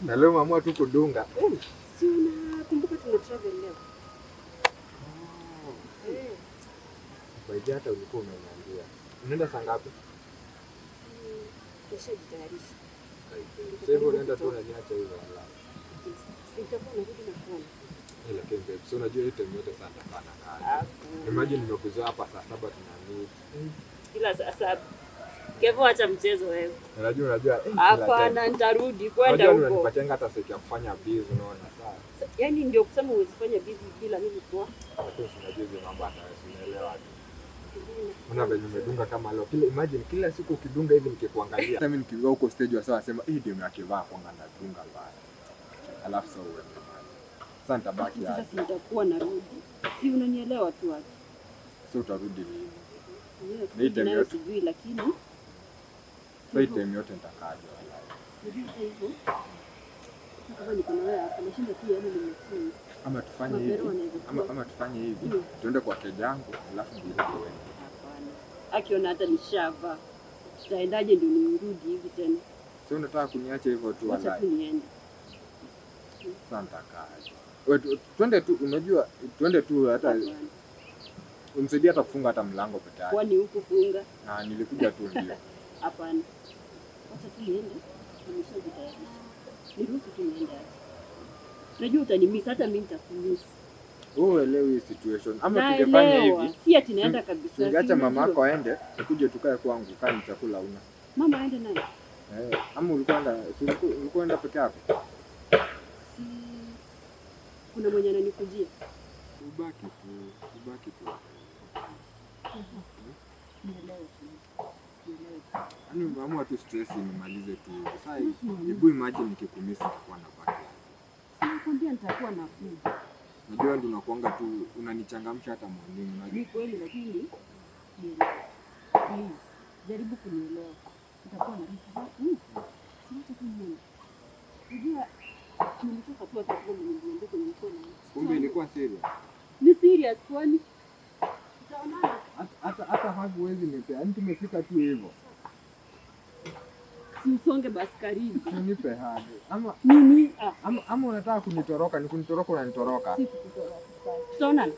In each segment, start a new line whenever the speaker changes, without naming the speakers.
Na leo mama tu kudunga.
Si unakumbuka tuna travel leo?
Baada hata ulikuwa unaniambia. Unaenda saa ngapi?
Kesho jitayarisha.
Sasa unaenda tu unaniacha hiyo wala.
Sitakuwa narudi na kuona.
Lakini babe, so unajua hii time yote sana sana kazi. Imagine nimekuzoea hapa saa 7 tunamit.
Kila saa 7. Kevo acha mchezo wewe.
Unajua
hapana nitarudi kwenda huko.
Unajua unanipatia hata seki ya kufanya busy unaona sawa.
Yaani ndio kusema uweze kufanya busy bila mimi kwa.
Lakini unajua hizo mambo hata unaelewa tu. Una venye umedunga kama leo. Imagine kila siku ukidunga hivi nikikuangalia. Mimi nikiwa huko stage wa sawa sema hii ndio yakivaa kwanga na dunga mbaya. Alafu sasa wewe. Sasa nitabaki hapa.
Sasa nitakuwa narudi. Si unanielewa tu hapo.
Sasa utarudi lini?
Ni time yote sijui lakini
sasa time yote nitakaje wala.
Ndio hivyo. Kama niko na wewe hapa nashinda tu yani nimekuwa.
Ama tufanye hivi. Ama tufanye hivi. Tuende kwa kejangu alafu ndio wewe.
Hapana. Akiona hata nishava. Tutaendaje ndio nirudi hivi tena?
Sio unataka kuniacha hivyo tu wala.
Acha niende.
Sasa nitakaje? Wewe twende tu unajua twende tu hata unisaidie hata kufunga hata mlango peke yake.
Kwani huko funga?
Nilikuja tu ndio.
Hapana. Acha tu niende. Nimeshajitayarisha. Niruhusu tu niende. Unajua utanimiss hata mimi nitakumiss.
Wewe elewi situation. Ama tungefanya hivi.
Si ati naenda kabisa.
Ningeacha mama yako aende, tukuje tukae kwangu kani chakula una.
Mama aende naye?
Ama ulikuwa enda peke yako?
Kuna mwenye ananikujia.
Ubaki tu. Yaani mama tu stress nimalize tu. Sasa hebu imagine nikikumisi nitakuwa na baki.
Nakwambia nitakuwa nakuja.
Unajua ndio unakuanga tu unanichangamsha hata mwalimu.
Ni kweli lakini please jaribu kunielewa. Nitakuwa na vitu zangu. Sasa tu mimi. Unajua nilitoka tu hata kwa mwenye kwenye mkono.
Kumbe ilikuwa serious.
Ni serious kwani? Tutaonana.
Hata hakuwezi nipea. Yaani tumefika tu hivyo.
Si usonge basi karibu.
Nipe hadi. Ama
nini?
Ama unataka kunitoroka, ni kunitoroka unanitoroka.
Si kutoroka. Tutaonana.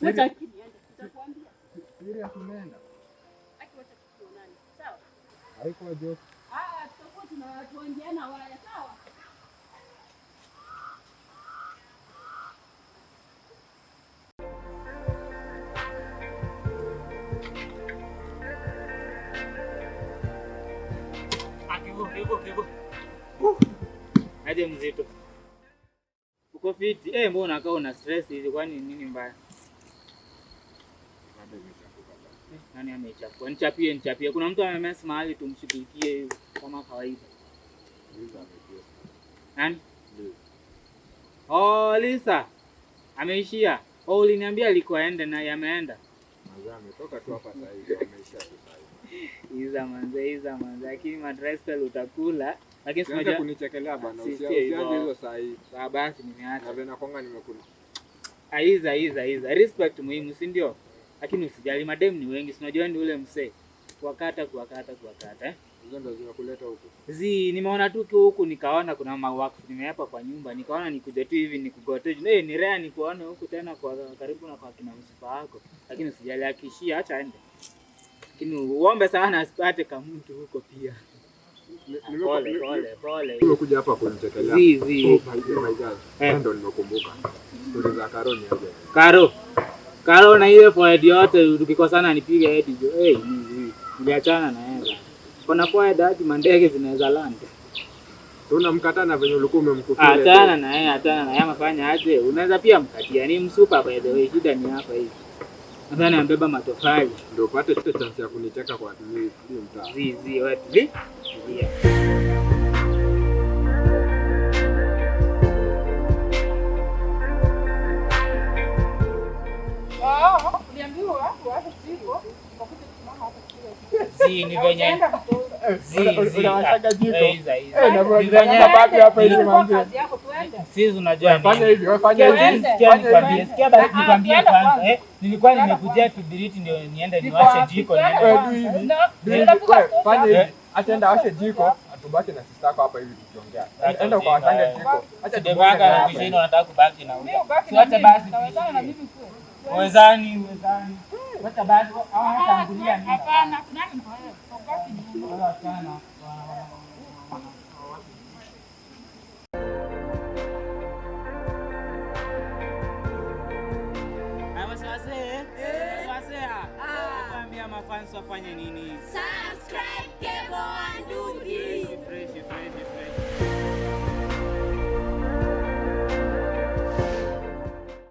Wacha kiniende. Nitakwambia.
Serious unaenda?
Wacha tuonane. Sawa?
Haiko joke.
Tutakuwa tunaongeana waya sawa?
Kevo. Aje mzito. Uko fiti? Mbona unakaa una stress hivi kwani nini mbaya? Nani amechapua? Nichapie. Kuna mtu amemess mahali tumshughulikie hivi kama kawaida. Nani? Lisa. Ameishia. Uliniambia alikuwa aende na yameenda.
Mazaa ametoka tu hapa sasa hivi ameishia tu sasa hivi.
Iza manze lakini madress pale utakula. Lakini
sio unajua kunichekelea bana. Usianze hizo saa hii.
Sawa basi nimeacha.
Na vena konga nimekula.
Iza. Respect muhimu, si ndio? Lakini usijali madem ni wengi. Unajua ndio ule msee. Kuwakata.
Hizo ndio zinakuleta huko.
Nimeona tu huku nikaona kuna mawax nimeapa kwa nyumba. Nikaona nikuje tu hivi nikugoteje. Ni rare nikuone huku tena kwa karibu na kwa kina msipa wako. Lakini usijali akishia acha aende. Lakini uombe sana asipate kama mtu huko pia. Pole.
Nimekuja hapa kunichekelea. My God. Ndio nimekumbuka. Story za Karo ni aje.
Karo na ile forehead yote tukikosana nipige head jo. Niliachana na yeye. Kuna forehead hadi mandege zinaweza land.
Unamkata na venye ulikuwa umemkufia.
Achana na yeye amefanya aje. Unaweza pia mkatia ni msupa by the way. Shida ni hapa hivi. Nadhani ambeba matofali.
Ndio upate chance ya kunicheka kwa hii mtaa.
Wewe tulia.
Uliambiwa waache jiko, ukakuja kusimama hapa
kile. Ni venye.
Unawashaga jiko.
Na
baadhi hapa hivi manzi.
Sisi unajua nini?
Fanya hivi, fanya hivi.
Sikia basi nikwambie kwanza. Nilikuwa nimekujia kibiriti ndio niende niwashe jiko niende.
Fanya hivi. Acha enda washe jiko. Tubaki na sister yako hapa hivi tukiongea. Enda kwa watanga jiko.
Acha debaka Gusii unataka kubaki na
Mimi ubaki
acha basi.
Tawezana na mimi kweli.
Uwezani. Acha basi. Hata angulia nini?
Hapana, kuna nini kwa wewe? Ubaki nyuma.
Wala sana. Wase. Nakwambia mafans wafanye nini?
Subscribe Kevo and